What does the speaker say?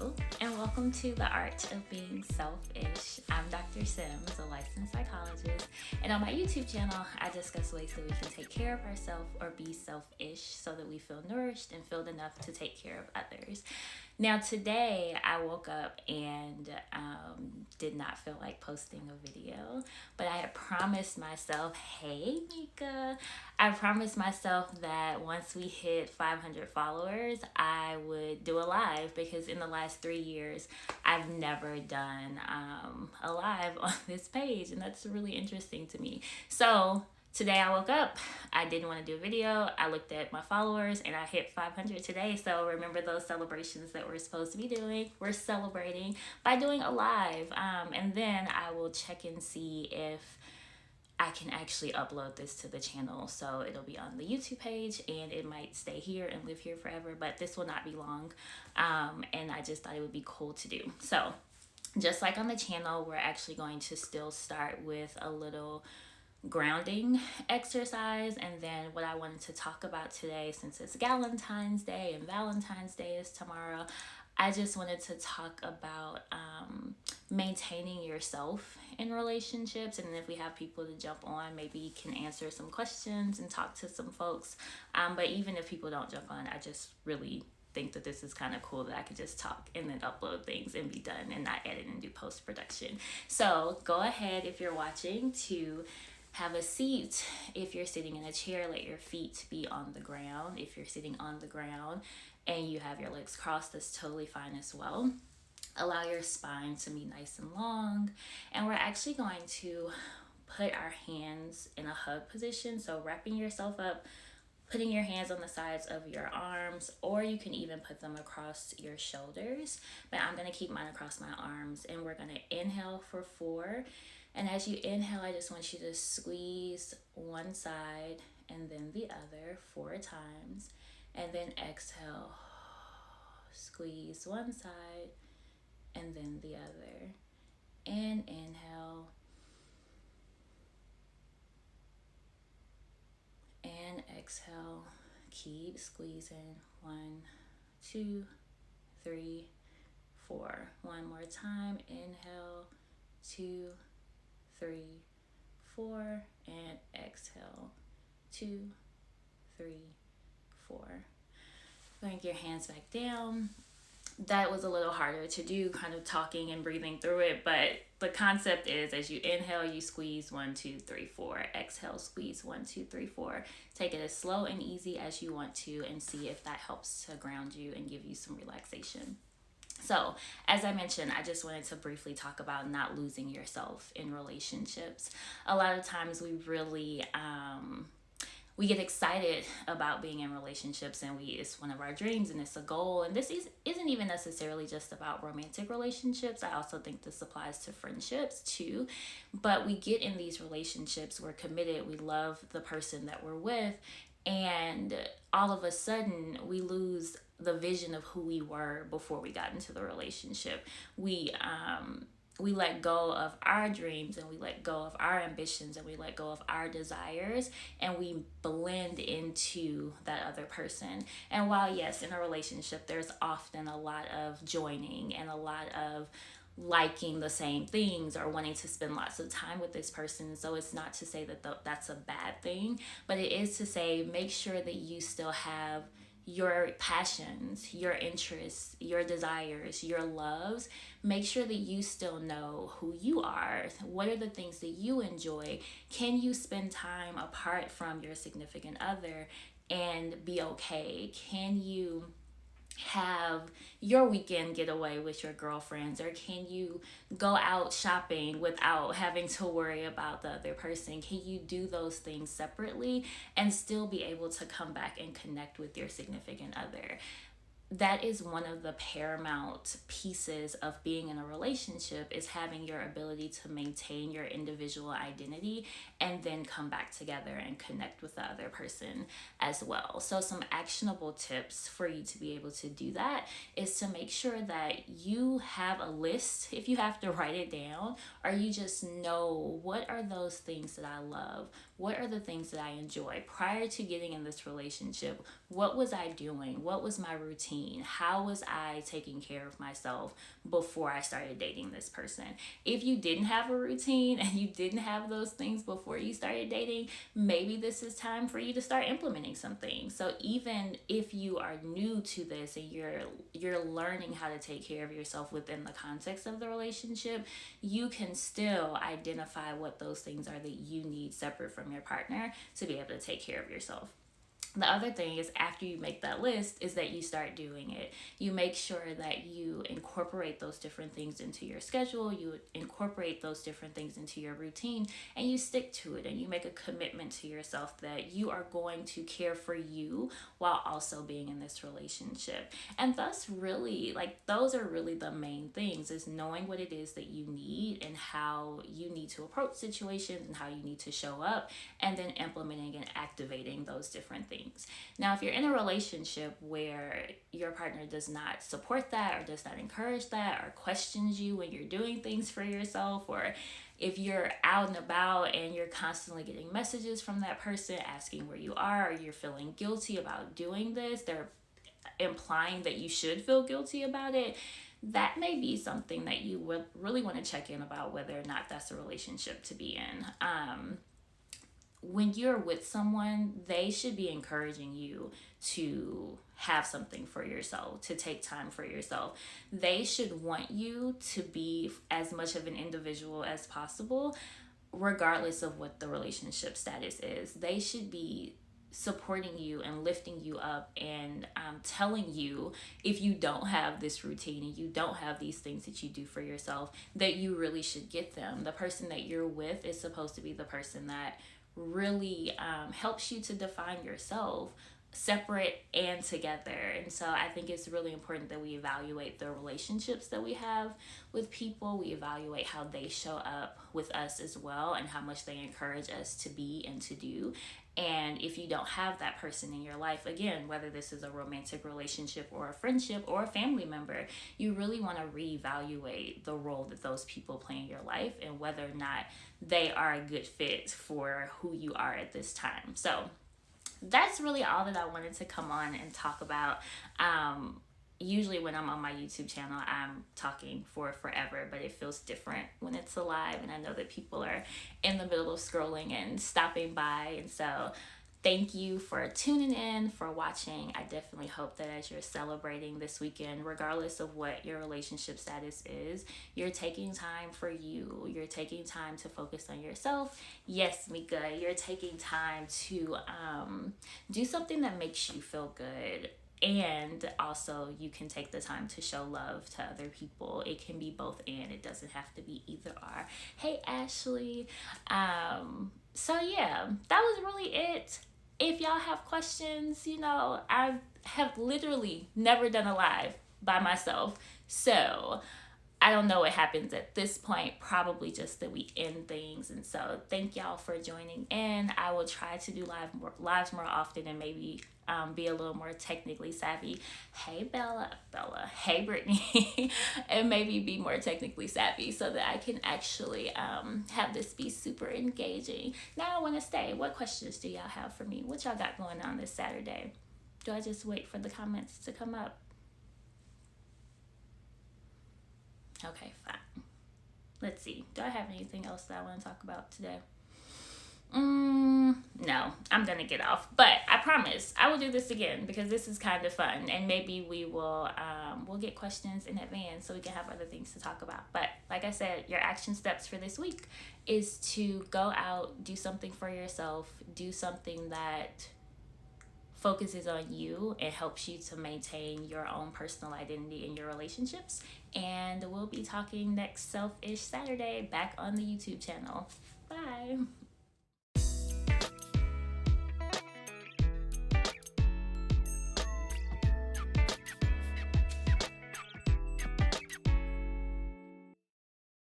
Hello, and welcome to The Art of Being Selfish. I'm Dr. Sims, a licensed psychologist, and on my YouTube channel, I discuss ways that we can take care of ourselves or be selfish so that we feel nourished and filled enough to take care of others. Now, today I woke up and did not feel like posting a video, but I had promised myself, hey, Mika, I promised myself that once we hit 500 followers, I would do a live because in the last 3 years, I've never done a live on this page, and that's really interesting to me. So today I woke up, I didn't want to do a video, I looked at my followers and I hit 500 today. So remember those celebrations that we're supposed to be doing? We're celebrating by doing a live, and then I will check and see if I can actually upload this to the channel. So it'll be on the YouTube page and it might stay here and live here forever, but this will not be long, and I just thought it would be cool to do. So just like on the channel, we're actually going to still start with a little grounding exercise, and then what I wanted to talk about today, since it's Valentine's Day and Valentine's Day is tomorrow, I just wanted to talk about maintaining yourself in relationships. And if we have people to jump on, maybe you can answer some questions and talk to some folks, but even if people don't jump on, I just really think that this is kind of cool that I could just talk and then upload things and be done and not edit and do post-production. So go ahead, if you're watching, to have a seat. If you're sitting in a chair, let your feet be on the ground. If you're sitting on the ground and you have your legs crossed, that's totally fine as well. Allow your spine to be nice and long. And we're actually going to put our hands in a hug position. So wrapping yourself up, putting your hands on the sides of your arms, or you can even put them across your shoulders. But I'm going to keep mine across my arms, and we're going to inhale for 4. And as you inhale, I just want you to squeeze one side and then the other 4 times. And then exhale, squeeze one side and then the other. And inhale. And exhale. Keep squeezing. 1, 2, 3, 4. One more time. Inhale. 2, 3, 4, and exhale. 2, 3, 4. Bring your hands back down. That was a little harder to do, kind of talking and breathing through it, but the concept is, as you inhale, you squeeze 1, 2, 3, 4. Exhale, squeeze 1, 2, 3, 4. Take it as slow and easy as you want to, and see if that helps to ground you and give you some relaxation. So, as I mentioned, I just wanted to briefly talk about not losing yourself in relationships. A lot of times we really we get excited about being in relationships, and it's one of our dreams and it's a goal. And this isn't even necessarily just about romantic relationships. I also think this applies to friendships too. But we get in these relationships, we're committed, we love the person that we're with, and all of a sudden we lose the vision of who we were before we got into the relationship. We let go of our dreams, and we let go of our ambitions, and we let go of our desires, and we blend into that other person. And while yes, in a relationship there's often a lot of joining and a lot of liking the same things or wanting to spend lots of time with this person, so it's not to say that that's a bad thing, but it is to say, make sure that you still have your passions, your interests, your desires, your loves. Make sure that you still know who you are. What are the things that you enjoy? Can you spend time apart from your significant other and be okay? Can you have your weekend getaway with your girlfriends, or can you go out shopping without having to worry about the other person? Can you do those things separately and still be able to come back and connect with your significant other? That is one of the paramount pieces of being in a relationship, is having your ability to maintain your individual identity and then come back together and connect with the other person as well. So some actionable tips for you to be able to do that is to make sure that you have a list, if you have to write it down, or you just know, what are those things that I love? What are the things that I enjoy? Prior to getting in this relationship, what was I doing? What was my routine? How was I taking care of myself before I started dating this person? If you didn't have a routine and you didn't have those things before you started dating, maybe this is time for you to start implementing something. So even if you are new to this and you're learning how to take care of yourself within the context of the relationship, you can still identify what those things are that you need separate from your partner to be able to take care of yourself. The other thing is, after you make that list, is that you start doing it. You make sure that you incorporate those different things into your schedule, you incorporate those different things into your routine, and you stick to it, and you make a commitment to yourself that you are going to care for you while also being in this relationship. And thus really, like, those are really the main things, is knowing what it is that you need and how you need to approach situations and how you need to show up, and then implementing and activating those different things. Now, if you're in a relationship where your partner does not support that, or does not encourage that, or questions you when you're doing things for yourself, or if you're out and about and you're constantly getting messages from that person asking where you are, or you're feeling guilty about doing this, they're implying that you should feel guilty about it, that may be something that you would really want to check in about, whether or not that's a relationship to be in. When you're with someone, they should be encouraging you to have something for yourself, to take time for yourself. They should want you to be as much of an individual as possible, regardless of what the relationship status is. They should be supporting you and lifting you up, and telling you, if you don't have this routine and you don't have these things that you do for yourself, that you really should get them. The person that you're with is supposed to be the person that really helps you to define yourself, separate and together. And so I think it's really important that we evaluate the relationships that we have with people. We evaluate how they show up with us as well, and how much they encourage us to be and to do. And if you don't have that person in your life, again, whether this is a romantic relationship or a friendship or a family member, you really want to reevaluate the role that those people play in your life, and whether or not they are a good fit for who you are at this time. So that's really all that I wanted to come on and talk about. Usually when I'm on my YouTube channel, I'm talking for forever, but it feels different when it's live, and I know that people are in the middle of scrolling and stopping by. And so thank you for tuning in, for watching. I definitely hope that as you're celebrating this weekend, regardless of what your relationship status is, you're taking time for you. You're taking time to focus on yourself. Yes, Mika, you're taking time to do something that makes you feel good. And also, you can take the time to show love to other people. It can be both and. It doesn't have to be either or. Hey, Ashley. So yeah, that was really it. If y'all have questions, I have literally never done a live by myself. So I don't know what happens at this point. Probably just that we end things. And so thank y'all for joining in. I will try to do lives more often, and maybe be a little more technically savvy. Hey, Bella. Hey, Brittany. And maybe be more technically savvy so that I can actually have this be super engaging. Now I want to stay. What questions do y'all have for me? What y'all got going on this Saturday? Do I just wait for the comments to come up? Okay, fine. Let's see. Do I have anything else that I want to talk about today? No, I'm gonna get off, but I promise I will do this again, because this is kind of fun, and maybe we'll get questions in advance so we can have other things to talk about. But like I said, your action steps for this week is to go out, do something for yourself, do something that focuses on you and helps you to maintain your own personal identity in your relationships. And we'll be talking next Selfish Saturday back on the YouTube channel. Bye.